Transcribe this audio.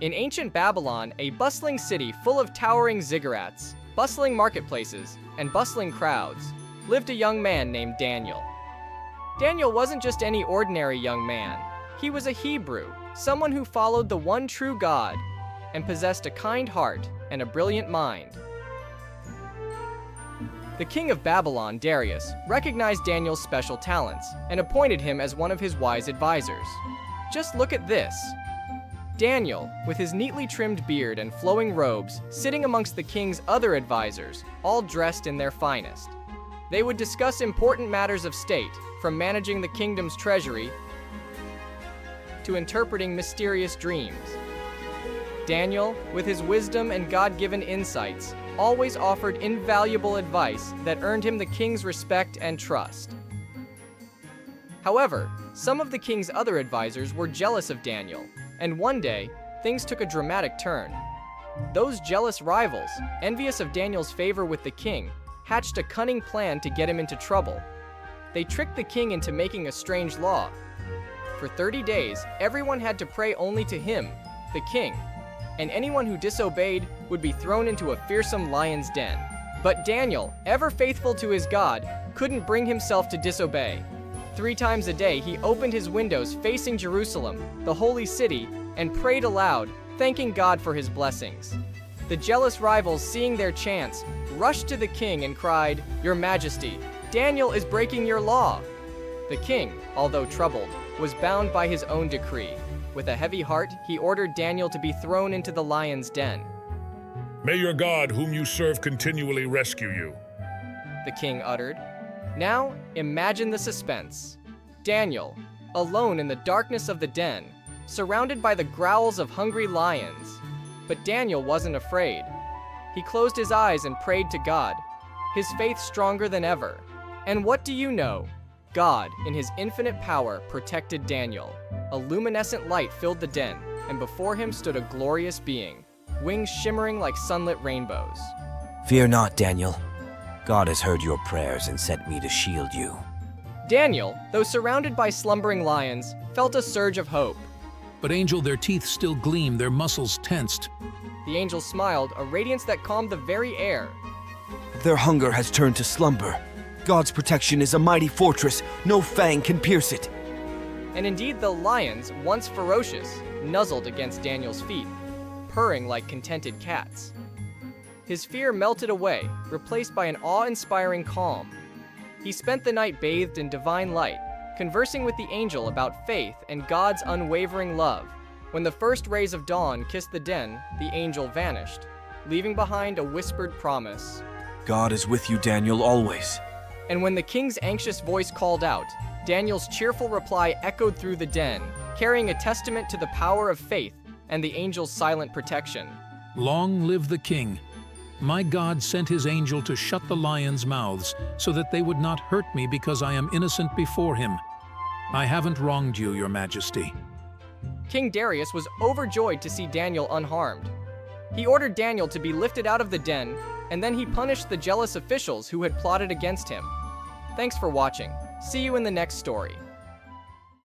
In ancient Babylon, a bustling city full of towering ziggurats, bustling marketplaces, and bustling crowds, lived a young man named Daniel. Daniel wasn't just any ordinary young man. He was a Hebrew, someone who followed the one true God and possessed a kind heart and a brilliant mind. The king of Babylon, Darius, recognized Daniel's special talents and appointed him as one of his wise advisors. Just look at this. Daniel, with his neatly trimmed beard and flowing robes, sitting amongst the king's other advisors, all dressed in their finest. They would discuss important matters of state, from managing the kingdom's treasury to interpreting mysterious dreams. Daniel, with his wisdom and God-given insights, always offered invaluable advice that earned him the king's respect and trust. However, some of the king's other advisors were jealous of Daniel, and one day, things took a dramatic turn. Those jealous rivals, envious of Daniel's favor with the king, hatched a cunning plan to get him into trouble. They tricked the king into making a strange law. For 30 days, everyone had to pray only to him, the king, and anyone who disobeyed would be thrown into a fearsome lion's den. But Daniel, ever faithful to his God, couldn't bring himself to disobey. 3 times a day, he opened his windows facing Jerusalem, the holy city, and prayed aloud, thanking God for his blessings. The jealous rivals, seeing their chance, rushed to the king and cried, "Your Majesty, Daniel is breaking your law." The king, although troubled, was bound by his own decree. With a heavy heart, he ordered Daniel to be thrown into the lion's den. "May your God, whom you serve, continually rescue you," the king uttered. Now, imagine the suspense. Daniel, alone in the darkness of the den, surrounded by the growls of hungry lions. But Daniel wasn't afraid. He closed his eyes and prayed to God, his faith stronger than ever. And what do you know? God, in his infinite power, protected Daniel. A luminescent light filled the den, and before him stood a glorious being, wings shimmering like sunlit rainbows. "Fear not, Daniel. God has heard your prayers and sent me to shield you." Daniel, though surrounded by slumbering lions, felt a surge of hope. "But angel, their teeth still gleam, their muscles tensed." The angel smiled, a radiance that calmed the very air. "Their hunger has turned to slumber. God's protection is a mighty fortress. No fang can pierce it." And indeed, the lions, once ferocious, nuzzled against Daniel's feet, purring like contented cats. His fear melted away, replaced by an awe-inspiring calm. He spent the night bathed in divine light, conversing with the angel about faith and God's unwavering love. When the first rays of dawn kissed the den, the angel vanished, leaving behind a whispered promise. "God is with you, Daniel, always." And when the king's anxious voice called out, Daniel's cheerful reply echoed through the den, carrying a testament to the power of faith and the angel's silent protection. "Long live the king. My God sent his angel to shut the lions' mouths so that they would not hurt me because I am innocent before him. I haven't wronged you, your majesty." King Darius was overjoyed to see Daniel unharmed. He ordered Daniel to be lifted out of the den, and then he punished the jealous officials who had plotted against him. Thanks for watching. See you in the next story.